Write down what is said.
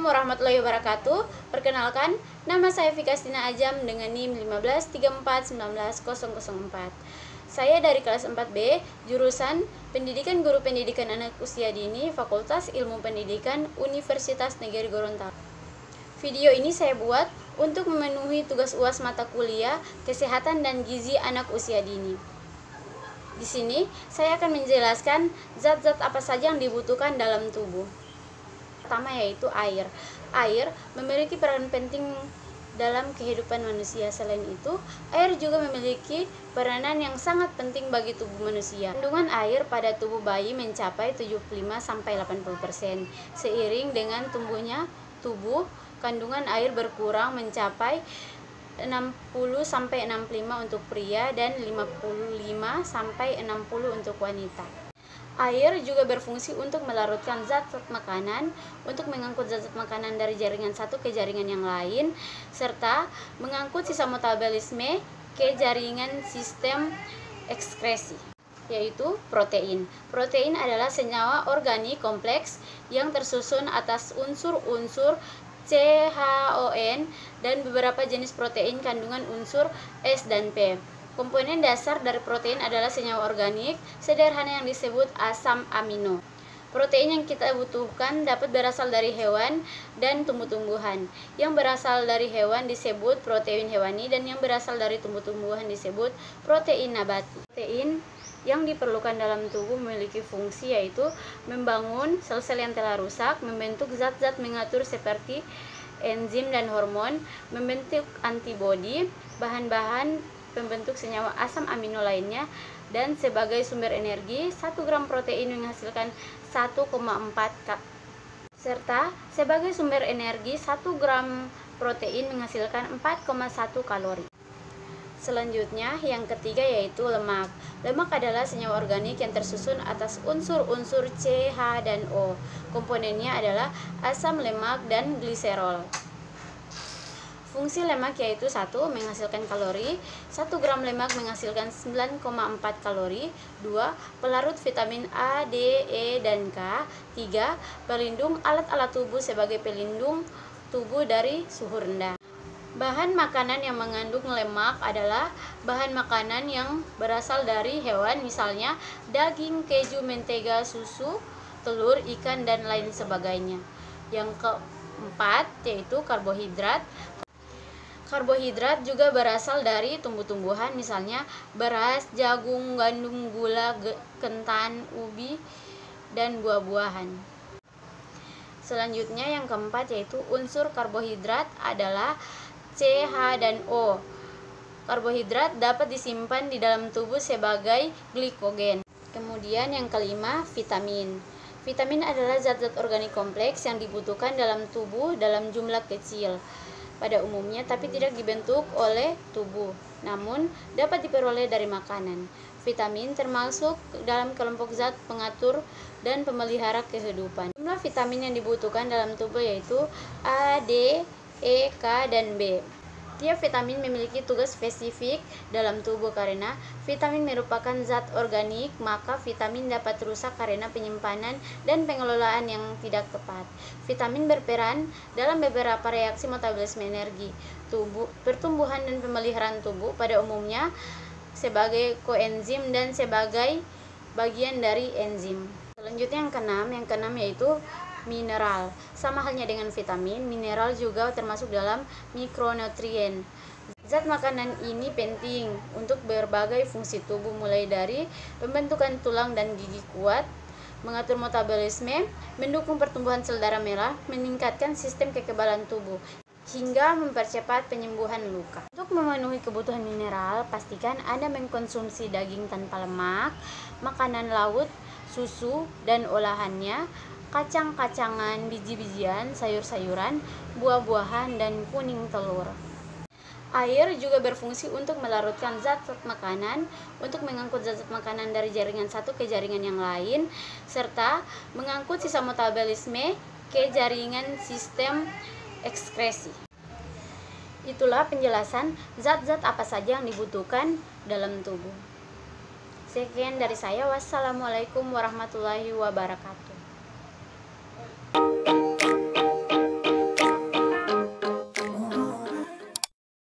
warahmatullahi wabarakatuh. Perkenalkan, nama saya Vika Stina Ajam dengan NIM 153419004. Saya dari kelas 4B, jurusan Pendidikan Guru Pendidikan Anak Usia Dini, Fakultas Ilmu Pendidikan, Universitas Negeri Gorontalo. Video ini saya buat untuk memenuhi tugas UAS mata kuliah Kesehatan dan Gizi Anak Usia Dini. Di sini, saya akan menjelaskan zat-zat apa saja yang dibutuhkan dalam tubuh. Pertama yaitu air. Air memiliki peran penting dalam kehidupan manusia. Selain itu, air juga memiliki peranan yang sangat penting bagi tubuh manusia. Kandungan air pada tubuh bayi mencapai 75-80%. Seiring dengan tumbuhnya tubuh, kandungan air berkurang mencapai 60-65 untuk pria dan 55-60 untuk wanita. Air juga berfungsi untuk melarutkan zat-zat makanan, untuk mengangkut zat-zat makanan dari jaringan satu ke jaringan yang lain, serta mengangkut sisa metabolisme ke jaringan sistem ekskresi, yaitu protein. Protein adalah senyawa organik kompleks yang tersusun atas unsur-unsur CHON dan beberapa jenis protein kandungan unsur S dan P. Komponen dasar dari protein adalah senyawa organik sederhana yang disebut asam amino. Protein yang kita butuhkan dapat berasal dari hewan dan tumbuh-tumbuhan. Yang berasal dari hewan disebut protein hewani dan yang berasal dari tumbuh-tumbuhan disebut protein nabati. Protein yang diperlukan dalam tubuh memiliki fungsi yaitu membangun sel-sel yang telah rusak, membentuk zat-zat mengatur seperti enzim dan hormon, membentuk antibodi, bahan-bahan pembentuk senyawa asam amino lainnya, dan sebagai sumber energi 1 gram protein menghasilkan 1,4 serta sebagai sumber energi 1 gram protein menghasilkan 4,1 kalori. Selanjutnya, yang ketiga yaitu lemak. Lemak adalah senyawa organik yang tersusun atas unsur-unsur C, H, dan O. Komponennya adalah asam lemak dan gliserol. Fungsi lemak yaitu 1. Menghasilkan kalori. 1 gram lemak menghasilkan 9,4 kalori. 2. Pelarut vitamin A, D, E, dan K. 3. Pelindung alat-alat tubuh sebagai pelindung tubuh dari suhu rendah. Bahan makanan yang mengandung lemak adalah bahan makanan yang berasal dari hewan, misalnya daging, keju, mentega, susu, telur, ikan, dan lain sebagainya. Yang keempat yaitu karbohidrat. Karbohidrat juga berasal dari tumbuh-tumbuhan, misalnya beras, jagung, gandum, gula, ketan, ubi, dan buah-buahan. Selanjutnya yang keempat yaitu unsur karbohidrat adalah C, H, dan O. Karbohidrat dapat disimpan di dalam tubuh sebagai glikogen. Kemudian yang kelima, vitamin. Vitamin adalah zat-zat organik kompleks yang dibutuhkan dalam tubuh dalam jumlah kecil pada umumnya, tapi tidak dibentuk oleh tubuh, namun dapat diperoleh dari makanan. Vitamin termasuk dalam kelompok zat pengatur dan pemelihara kehidupan. Jumlah vitamin yang dibutuhkan dalam tubuh yaitu A, D, E, K, dan B. Tiap vitamin memiliki tugas spesifik dalam tubuh. Karena vitamin merupakan zat organik, maka vitamin dapat rusak karena penyimpanan dan pengelolaan yang tidak tepat. Vitamin berperan dalam beberapa reaksi metabolisme energi tubuh, pertumbuhan dan pemeliharaan tubuh pada umumnya sebagai koenzim dan sebagai bagian dari enzim. Selanjutnya yang keenam yaitu mineral. Sama halnya dengan vitamin, mineral juga termasuk dalam mikronutrien. Zat makanan ini penting untuk berbagai fungsi tubuh, mulai dari pembentukan tulang dan gigi kuat, mengatur metabolisme, mendukung pertumbuhan sel darah merah, meningkatkan sistem kekebalan tubuh, hingga mempercepat penyembuhan luka. Untuk memenuhi kebutuhan mineral, pastikan Anda mengkonsumsi daging tanpa lemak, makanan laut, susu dan olahannya, kacang-kacangan, biji-bijian, sayur-sayuran, buah-buahan, dan kuning telur. Air juga berfungsi untuk melarutkan zat-zat makanan, untuk mengangkut zat-zat makanan dari jaringan satu ke jaringan yang lain, serta mengangkut sisa metabolisme ke jaringan sistem ekskresi. Itulah penjelasan zat-zat apa saja yang dibutuhkan dalam tubuh. Sekian dari saya. Wassalamualaikum warahmatullahi wabarakatuh.